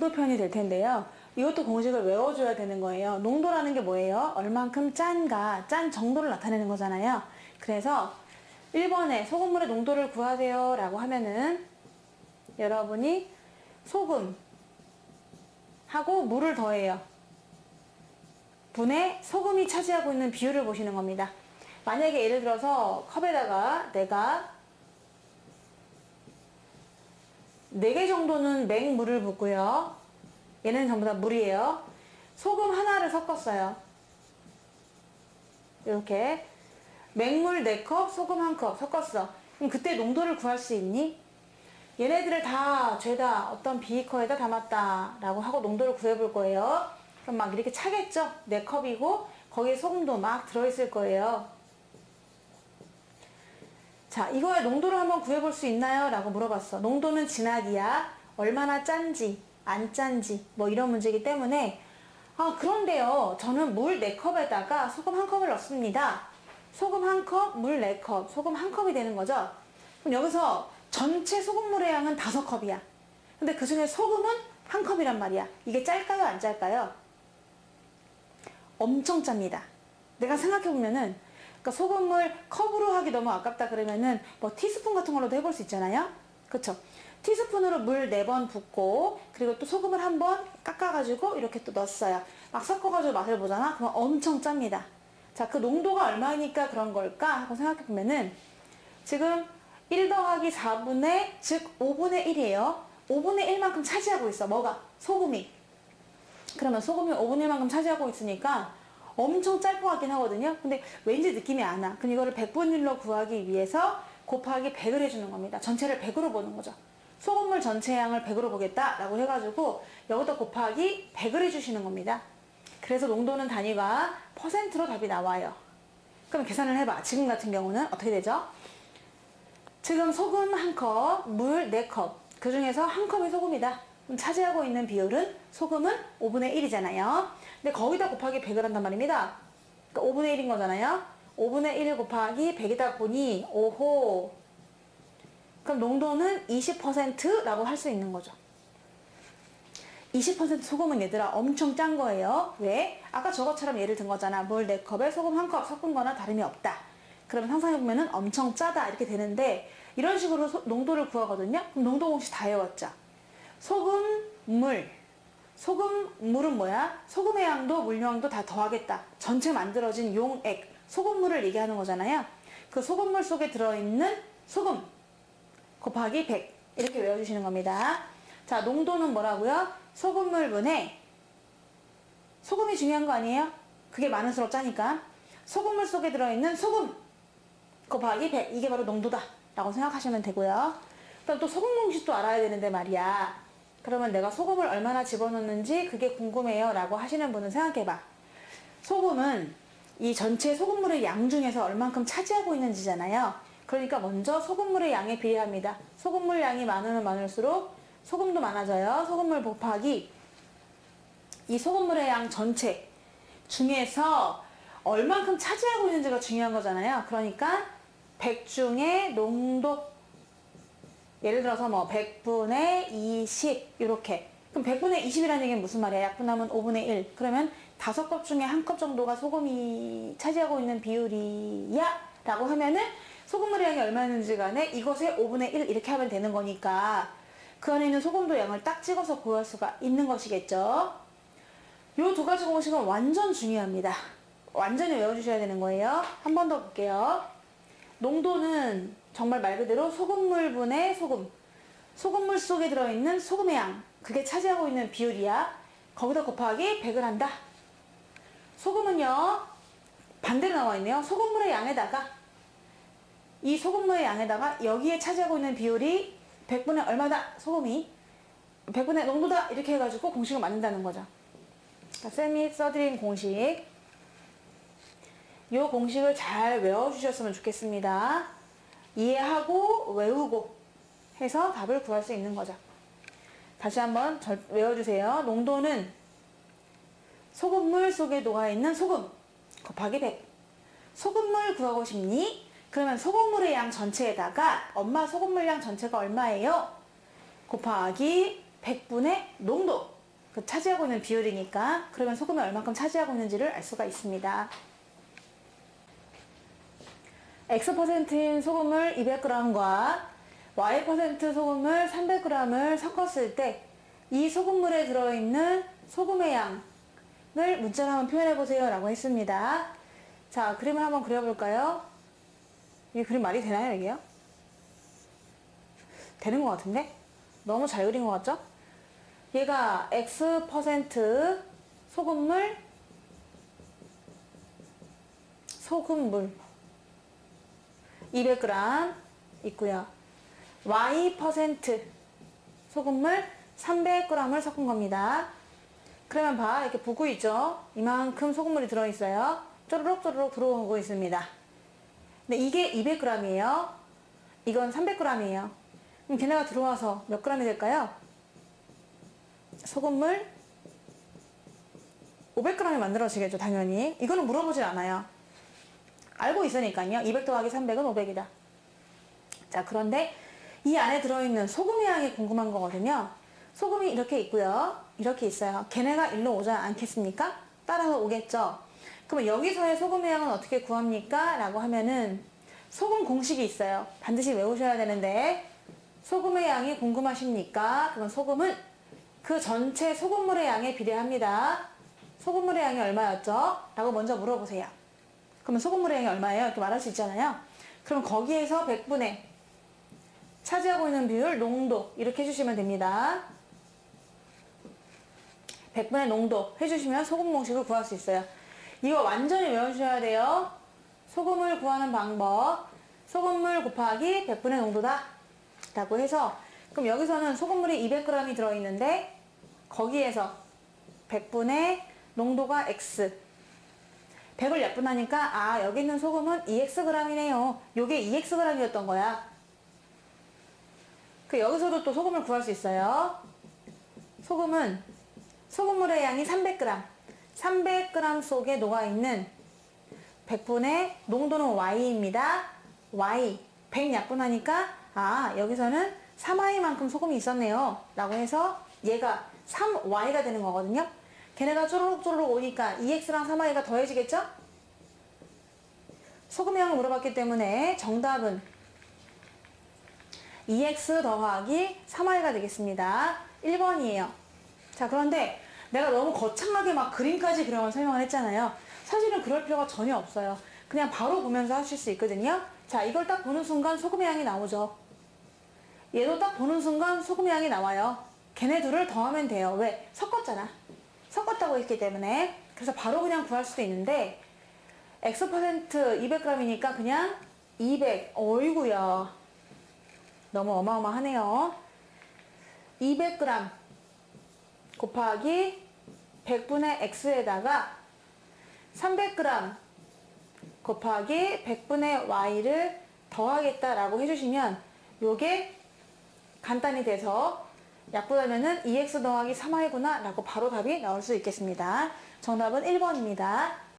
농도 표현이 될 텐데요. 이것도 공식을 외워줘야 되는 거예요. 농도라는 게 뭐예요? 얼만큼 짠가, 짠 정도를 나타내는 거잖아요. 그래서 1번에 소금물의 농도를 구하세요 라고 하면은 여러분이 소금 하고 물을 더해요. 분에 소금이 차지하고 있는 비율을 보시는 겁니다. 만약에 예를 들어서 컵에다가 내가 4개 정도는 맹물을 붓고요. 얘는 전부 다 물이에요. 소금 하나를 섞었어요. 이렇게 맹물 4컵, 소금 1컵 섞었어. 그럼 그때 농도를 구할 수 있니? 얘네들을 다 죄다 어떤 비커에다 담았다 라고 하고 농도를 구해볼 거예요. 그럼 막 이렇게 차겠죠? 4컵이고 거기에 소금도 막 들어있을 거예요. 자, 이거의 농도를 한번 구해볼 수 있나요? 라고 물어봤어. 농도는 진하기야. 얼마나 짠지 안 짠지 뭐 이런 문제이기 때문에 그런데요, 저는 물 4컵에다가 소금 1컵을 넣습니다. 소금 1컵, 물 4컵, 소금 1컵이 되는 거죠. 그럼 여기서 전체 소금물의 양은 5컵이야. 근데 그 중에 소금은 1컵이란 말이야. 이게 짤까요 안 짤까요? 엄청 짭니다. 내가 생각해보면은 그러니까 소금을 컵으로 하기 너무 아깝다 그러면은 뭐 티스푼 같은 걸로도 해볼 수 있잖아요. 그쵸? 티스푼으로 물 4번 붓고 그리고 또 소금을 한번 깎아가지고 이렇게 또 넣었어요. 막 섞어가지고 맛을 보잖아? 그럼 엄청 짭니다. 자, 그 농도가 얼마니까 그런 걸까 하고 생각해보면은 지금 1 더하기 4분의 즉 5분의 1이에요. 5분의 1만큼 차지하고 있어. 뭐가? 소금이. 그러면 소금이 5분의 1만큼 차지하고 있으니까 엄청 짤 것 같긴 하거든요. 근데 왠지 느낌이 안 와. 그럼 이거를 100분의 1로 구하기 위해서 곱하기 100을 해주는 겁니다. 전체를 100으로 보는 거죠. 소금물 전체 양을 100으로 보겠다라고 해가지고 여기다 곱하기 100을 해주시는 겁니다. 그래서 농도는 단위가 퍼센트로 답이 나와요. 그럼 계산을 해봐. 지금 같은 경우는 어떻게 되죠? 지금 소금 1컵, 물 4컵. 그 중에서 1컵이 소금이다. 그럼 차지하고 있는 비율은 소금은 5분의 1이잖아요. 근데 거기다 곱하기 100을 한단 말입니다. 그러니까 5분의 1인 거잖아요. 5분의 1 곱하기 100이다 보니 오호. 그럼 농도는 20%라고 할 수 있는 거죠. 20% 소금은 얘들아 엄청 짠 거예요. 왜? 아까 저것처럼 예를 든 거잖아. 물 4컵에 소금 1컵 섞은 거나 다름이 없다. 그러면 상상해보면 엄청 짜다 이렇게 되는데 이런 식으로 농도를 구하거든요. 그럼 농도 공식 다 외웠죠. 소금, 물. 소금, 물은 뭐야? 소금의 양도 물량도 다 더하겠다. 전체 만들어진 용액, 소금물을 얘기하는 거잖아요. 그 소금물 속에 들어있는 소금 곱하기 100 이렇게 외워주시는 겁니다. 자, 농도는 뭐라고요? 소금물 분에 소금이 중요한 거 아니에요? 그게 많을수록 짜니까 소금물 속에 들어있는 소금 곱하기 100 이게 바로 농도다 라고 생각하시면 되고요. 그럼 또 소금 공식도 알아야 되는데 말이야. 그러면 내가 소금을 얼마나 집어넣는지 그게 궁금해요 라고 하시는 분은 생각해봐. 소금은 이 전체 소금물의 양 중에서 얼만큼 차지하고 있는지잖아요. 그러니까 먼저 소금물의 양에 비례합니다. 소금물 양이 많으면 많을수록 소금도 많아져요. 소금물 곱하기 이 소금물의 양 전체 중에서 얼만큼 차지하고 있는지가 중요한 거잖아요. 그러니까 100 중에 농도 예를 들어서 뭐 100분의 20 이렇게. 그럼 100분의 20이라는 얘기는 무슨 말이야? 약분하면 5분의 1. 그러면 5컵 중에 1컵 정도가 소금이 차지하고 있는 비율이야 라고 하면은 소금물의 양이 얼마였는지 간에 이것의 5분의 1 이렇게 하면 되는 거니까 그 안에 있는 소금도 양을 딱 찍어서 구할 수가 있는 것이겠죠. 요 2가지 공식은 완전 중요합니다. 완전히 외워주셔야 되는 거예요. 한 번 더 볼게요. 농도는 정말 말 그대로 소금물 분의 소금. 소금물 속에 들어있는 소금의 양. 그게 차지하고 있는 비율이야. 거기다 곱하기 100을 한다. 소금은요. 반대로 나와 있네요. 소금물의 양에다가 이 소금물의 양에다가 여기에 차지하고 있는 비율이 100분의 얼마다 소금이 100분의 농도다 이렇게 해가지고 공식을 만든다는 거죠. 쌤이 써드린 공식 이 공식을 잘 외워주셨으면 좋겠습니다. 이해하고 외우고 해서 답을 구할 수 있는 거죠. 다시 한번 외워주세요. 농도는 소금물 속에 녹아있는 소금 곱하기 100. 소금물 구하고 싶니? 그러면 소금물의 양 전체에다가 엄마 소금물 양 전체가 얼마예요? 곱하기 100분의 농도. 그 차지하고 있는 비율이니까 그러면 소금이 얼만큼 차지하고 있는지를 알 수가 있습니다. X%인 소금을 200g과 Y% 소금을 300g을 섞었을 때 이 소금물에 들어있는 소금의 양을 문자로 한번 표현해보세요 라고 했습니다. 자, 그림을 한번 그려볼까요? 이 그림 말이 되나요, 이게요? 되는 것 같은데? 너무 잘 그린 것 같죠? 얘가 X% 소금물 200g 있고요. Y% 소금물 300g을 섞은 겁니다. 그러면 봐, 이렇게 붓고 있죠? 이만큼 소금물이 들어있어요. 쪼르륵 쪼르륵 들어오고 있습니다. 근데 이게 200g이에요. 이건 300g이에요. 그럼 걔네가 들어와서 몇 g이 될까요? 소금물 500g이 만들어지겠죠, 당연히. 이거는 물어보질 않아요. 알고 있으니까요. 200 더하기 300은 500이다. 자, 그런데 이 안에 들어있는 소금의 양이 궁금한 거거든요. 소금이 이렇게 있고요. 이렇게 있어요. 걔네가 일로 오지 않겠습니까? 따라서 오겠죠. 그러면 여기서의 소금의 양은 어떻게 구합니까? 라고 하면은 소금 공식이 있어요. 반드시 외우셔야 되는데 소금의 양이 궁금하십니까? 그럼 소금은 그 전체 소금물의 양에 비례합니다. 소금물의 양이 얼마였죠? 라고 먼저 물어보세요. 그러면 소금물의 양이 얼마예요? 이렇게 말할 수 있잖아요. 그럼 거기에서 100분의 차지하고 있는 비율, 농도 이렇게 해주시면 됩니다. 100분의 농도 해주시면 소금 공식을 구할 수 있어요. 이거 완전히 외워주셔야 돼요. 소금을 구하는 방법. 소금물 곱하기 100분의 농도다 라고 해서 그럼 여기서는 소금물이 200g이 들어있는데 거기에서 100분의 농도가 X 100을 약분하니까 아 여기 있는 소금은 2Xg이네요. 요게 2Xg이었던 거야. 그 여기서도 또 소금을 구할 수 있어요. 소금은 소금물의 양이 300g 300g 속에 녹아있는 100분의 농도는 Y입니다. Y 100 약분하니까 아 여기서는 3Y만큼 소금이 있었네요 라고 해서 얘가 3Y가 되는 거거든요. 걔네가 쪼르륵 오니까 2X랑 3Y가 더해지겠죠? 소금의 양을 물어봤기 때문에 정답은 2X 더하기 3Y가 되겠습니다. 1번이에요. 자, 그런데 내가 너무 거창하게 막 그림까지 그려서 설명을 했잖아요. 사실은 그럴 필요가 전혀 없어요. 그냥 바로 보면서 하실 수 있거든요. 자, 이걸 딱 보는 순간 소금의 양이 나오죠. 얘도 딱 보는 순간 소금의 양이 나와요. 걔네 둘을 더하면 돼요. 왜? 섞었잖아. 섞었다고 했기 때문에. 그래서 바로 그냥 구할 수도 있는데 X% 200g이니까 그냥 200. 어이구야. 너무 어마어마하네요. 200g 곱하기 100분의 X에다가 300g 곱하기 100분의 Y를 더하겠다라고 해주시면 요게 간단히 돼서 약분하면은 2X 더하기 3Y구나 라고 바로 답이 나올 수 있겠습니다. 정답은 1번입니다.